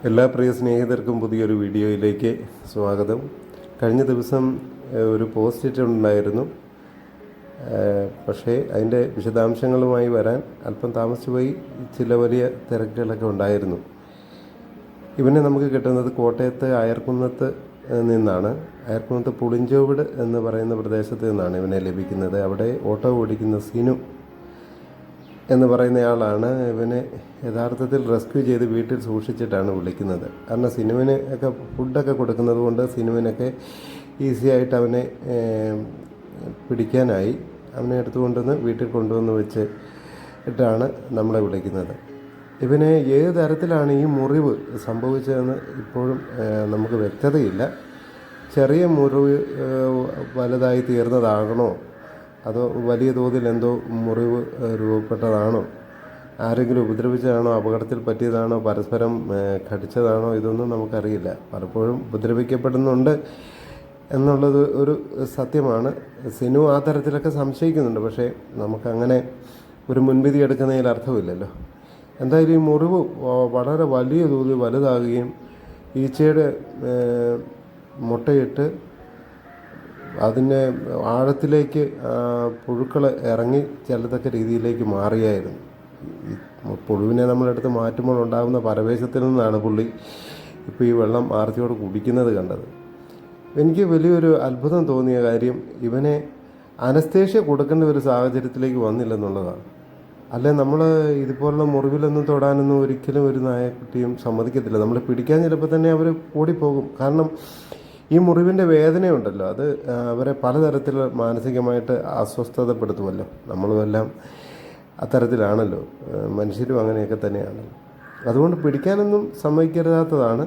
എല്ലാ പ്രിയ സ്നേഹിതർക്കും പുതിയൊരു വീഡിയോയിലേക്ക് സ്വാഗതം. കഴിഞ്ഞ ദിവസം ഒരു പോസ്റ്റ് ഇട്ടിട്ടുണ്ടായിരുന്നു. പക്ഷേ അതിൻ്റെ വിശദാംശങ്ങളുമായി വരാൻ അല്പം താമസിച്ചു പോയി. ചില വലിയ തിരക്കുകളൊക്കെ ഉണ്ടായിരുന്നു. ഇവനെ നമുക്ക് കിട്ടുന്നത് കോട്ടയത്ത് അയർക്കുന്നത്ത് നിന്നാണ്. അയർക്കുന്നത്ത് പുളിഞ്ചോവിട് എന്ന് പറയുന്ന പ്രദേശത്ത് നിന്നാണ് ഇവനെ ലഭിക്കുന്നത്. അവിടെ ഓട്ടോ ഓടിക്കുന്ന സിനു എന്ന് പറയുന്നയാളാണ് ഇവനെ യഥാർത്ഥത്തിൽ റെസ്ക്യൂ ചെയ്ത് വീട്ടിൽ സൂക്ഷിച്ചിട്ടാണ് വിളിക്കുന്നത്. കാരണം സിനുവിന് ഒക്കെ ഫുഡൊക്കെ കൊടുക്കുന്നത് കൊണ്ട് സിനുവിനൊക്കെ ഈസി ആയിട്ട് അവനെ പിടിക്കാനായി അവനെ എടുത്തുകൊണ്ടുവന്ന് വീട്ടിൽ കൊണ്ടുവന്ന് വെച്ചിട്ടാണ് നമ്മളെ വിളിക്കുന്നത്. ഇവന് ഏത് തരത്തിലാണ് ഈ മുറിവ് സംഭവിച്ചതെന്ന് ഇപ്പോഴും നമുക്ക് വ്യക്തതയില്ല. ചെറിയ മുറിവ് വലുതായി തീർന്നതാകണോ അതോ വലിയ തോതിൽ എന്തോ മുറിവ് രൂപപ്പെട്ടതാണോ, ആരെങ്കിലും ഉപദ്രവിച്ചതാണോ, അപകടത്തിൽ പറ്റിയതാണോ, പരസ്പരം കടിച്ചതാണോ, ഇതൊന്നും നമുക്കറിയില്ല. പലപ്പോഴും ഉപദ്രവിക്കപ്പെടുന്നുണ്ട് എന്നുള്ളത് ഒരു സത്യമാണ്. സിനു ആ തരത്തിലൊക്കെ സംശയിക്കുന്നുണ്ട്. പക്ഷേ നമുക്കങ്ങനെ ഒരു മുൻവിധി എടുക്കുന്നതിൽ അർത്ഥമില്ലല്ലോ. എന്തായാലും ഈ മുറിവ് വളരെ വലിയ തോതിൽ വലുതാകുകയും ഈച്ചയുടെ മുട്ടയിട്ട് അതിൻ്റെ ആഴത്തിലേക്ക് പുഴുക്കൾ ഇറങ്ങി ചെല്ലത്തക്ക രീതിയിലേക്ക് മാറിയായിരുന്നു. ഈ പുഴുവിനെ നമ്മളെടുത്ത് മാറ്റുമ്പോൾ ഉണ്ടാകുന്ന പരവേശത്തിൽ നിന്നാണ് പുള്ളി ഇപ്പോൾ ഈ വെള്ളം ആർത്തിയോട് കുടിക്കുന്നത് കണ്ടത്. എനിക്ക് വലിയൊരു അത്ഭുതം തോന്നിയ കാര്യം ഇവനെ അനസ്തേഷ്യ കൊടുക്കേണ്ട ഒരു സാഹചര്യത്തിലേക്ക് വന്നില്ലെന്നുള്ളതാണ്. അല്ലെ നമ്മൾ ഇതുപോലുള്ള മുറിവിലൊന്നും തൊടാനൊന്നും ഒരിക്കലും ഒരു നായക്കുട്ടിയും സമ്മതിക്കത്തില്ല. നമ്മൾ പിടിക്കാൻ ചിലപ്പോൾ തന്നെ അവർ ഓടിപ്പോകും. കാരണം ഈ മുറിവിൻ്റെ വേദനയുണ്ടല്ലോ, അത് അവരെ പലതരത്തിൽ മാനസികമായിട്ട് അസ്വസ്ഥതപ്പെടുത്തുമല്ലോ. നമ്മളുമെല്ലാം അത്തരത്തിലാണല്ലോ, മനുഷ്യരും അങ്ങനെയൊക്കെ തന്നെയാണല്ലോ. അതുകൊണ്ട് പിടിക്കാനൊന്നും സമ്മതിക്കരുതാത്തതാണ്.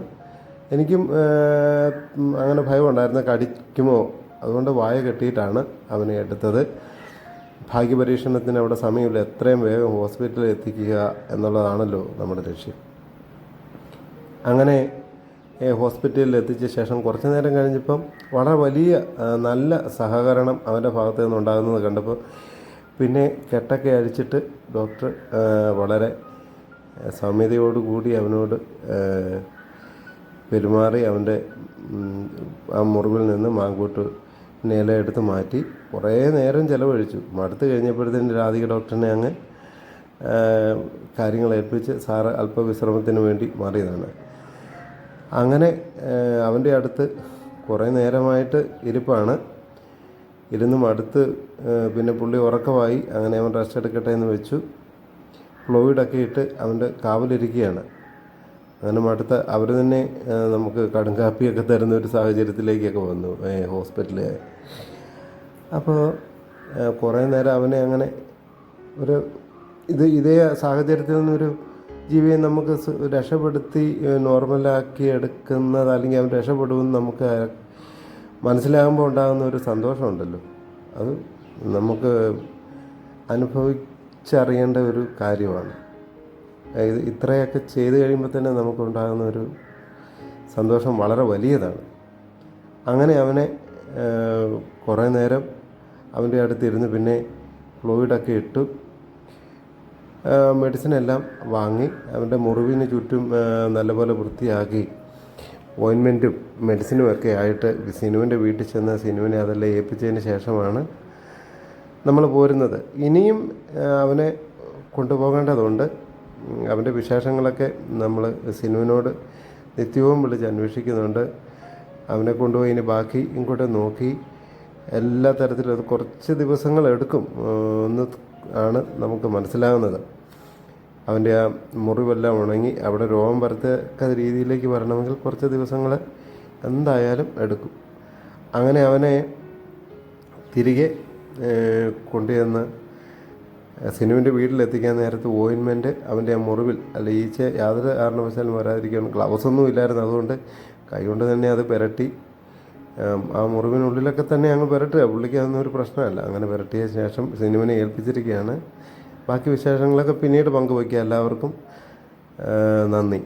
എനിക്കും അങ്ങനെ ഭയമുണ്ടായിരുന്നു, കടിക്കുമോ. അതുകൊണ്ട് വായ കെട്ടിയിട്ടാണ് അവനെ എടുത്തത്. ഭാഗ്യപരീക്ഷണത്തിന് അവിടെ സമയമില്ല. എത്രയും വേഗം ഹോസ്പിറ്റലിൽ എത്തിക്കുക എന്നുള്ളതാണല്ലോ നമ്മുടെ ലക്ഷ്യം. അങ്ങനെ ഹോസ്പിറ്റലിൽ എത്തിച്ച ശേഷം കുറച്ച് നേരം കഴിഞ്ഞപ്പം വളരെ വലിയ നല്ല സഹകരണം അവൻ്റെ ഭാഗത്തു നിന്നുണ്ടാകുന്നത് കണ്ടപ്പോൾ പിന്നെ കെട്ടൊക്കെ അഴിച്ചിട്ട് ഡോക്ടർ വളരെ സൗമ്യതയോടുകൂടി അവനോട് പെരുമാറി അവൻ്റെ ആ മുറിവിൽ നിന്ന് മാങ്കൂട്ട് ഇല മാറ്റി കുറേ നേരം ചിലവഴിച്ചു. മടുത്ത് കഴിഞ്ഞപ്പോഴത്തേന് രാധിക ഡോക്ടറിനെ അങ്ങ് കാര്യങ്ങൾ ഏൽപ്പിച്ച് സാറ് അല്പവിശ്രമത്തിന് വേണ്ടി മാറിയതാണ്. അങ്ങനെ അവൻ്റെ അടുത്ത് കുറേ നേരമായിട്ട് ഇരിപ്പാണ്. ഇരുന്നും അടുത്ത് പിന്നെ പുള്ളി ഉറക്കമായി. അങ്ങനെ അവൻ റെസ്റ്റ് എടുക്കട്ടെ എന്ന് വെച്ചു. ഫ്ലൂയിഡൊക്കെ ഇട്ട് അവൻ്റെ കാവലിരിക്കുകയാണ്. അങ്ങനെ അടുത്ത അവർ തന്നെ നമുക്ക് കടും കാപ്പിയൊക്കെ തരുന്ന ഒരു സാഹചര്യത്തിലേക്കൊക്കെ വന്നു ഹോസ്പിറ്റലിൽ. അപ്പോൾ കുറേ നേരം അവനെ അങ്ങനെ ഒരു ഇതേ സാഹചര്യത്തിൽ നിന്നൊരു ജീവിയെ നമുക്ക് രക്ഷപ്പെടുത്തി നോർമലാക്കി എടുക്കുന്നത്, അല്ലെങ്കിൽ അവൻ രക്ഷപ്പെടുമെന്ന് നമുക്ക് മനസ്സിലാകുമ്പോൾ ഉണ്ടാകുന്ന ഒരു സന്തോഷമുണ്ടല്ലോ, അത് നമുക്ക് അനുഭവിച്ചറിയേണ്ട ഒരു കാര്യമാണ്. ഇത്രയൊക്കെ ചെയ്ത് കഴിയുമ്പോൾ തന്നെ നമുക്കുണ്ടാകുന്ന ഒരു സന്തോഷം വളരെ വലിയതാണ്. അങ്ങനെ അവനെ കുറേ നേരം അവൻ്റെ അടുത്തിരുന്ന് പിന്നെ ഫ്ലൂയിഡൊക്കെ ഇട്ടു. മെഡിസിനെല്ലാം വാങ്ങി അവൻ്റെ മുറിവിന് ചുറ്റും നല്ലപോലെ വൃത്തിയാക്കി ഓയിൻമെൻറ്റും മെഡിസിനും ഒക്കെ ആയിട്ട് സിനുവിൻ്റെ വീട്ടിൽ ചെന്ന് സിനുവിനെ അതെല്ലാം ഏൽപ്പിച്ചതിന് ശേഷമാണ് നമ്മൾ പോരുന്നത്. ഇനിയും അവനെ കൊണ്ടുപോകേണ്ടതുണ്ട്. അവൻ്റെ വിശേഷങ്ങളൊക്കെ നമ്മൾ സിനുവിനോട് നിത്യവും വിളിച്ച് അന്വേഷിക്കുന്നുണ്ട്. അവനെ കൊണ്ടുപോയി ഇനി ബാക്കി ഇങ്ങോട്ട് നോക്കി എല്ലാ തരത്തിലും അത് കുറച്ച് ദിവസങ്ങളെടുക്കും എന്ന് ആണ് നമുക്ക് മനസ്സിലാകുന്നത്. അവൻ്റെ ആ മുറിവെല്ലാം ഉണങ്ങി അവിടെ രോഗം വരത്തക്ക രീതിയിലേക്ക് വരണമെങ്കിൽ കുറച്ച് ദിവസങ്ങൾ എന്തായാലും എടുക്കും. അങ്ങനെ അവനെ തിരികെ കൊണ്ടുചെന്ന് സിനുവിൻ്റെ വീട്ടിലെത്തിക്കാൻ നേരത്ത് ഓയിൻമെൻറ്റ് അവൻ്റെ ആ മുറിവിൽ ഈച്ച യാതൊരു കാരണവശാലും വരാതിരിക്കാൻ ഗ്ലൗസൊന്നും ഇല്ലായിരുന്നു. അതുകൊണ്ട് കൈകൊണ്ട് തന്നെ അത് പുരട്ടി ആ മുറിവിനുള്ളിലൊക്കെ തന്നെ അങ്ങ് പുരട്ടുക. പുള്ളിക്ക് അതൊന്നും ഒരു പ്രശ്നമല്ല. അങ്ങനെ പുരട്ടിയ ശേഷം സിനുവിനെ ഏൽപ്പിച്ചിരിക്കുകയാണ്. ബാക്കി വിശേഷങ്ങളൊക്കെ പിന്നീട് പങ്കുവയ്ക്കുക. എല്ലാവർക്കും നന്ദി.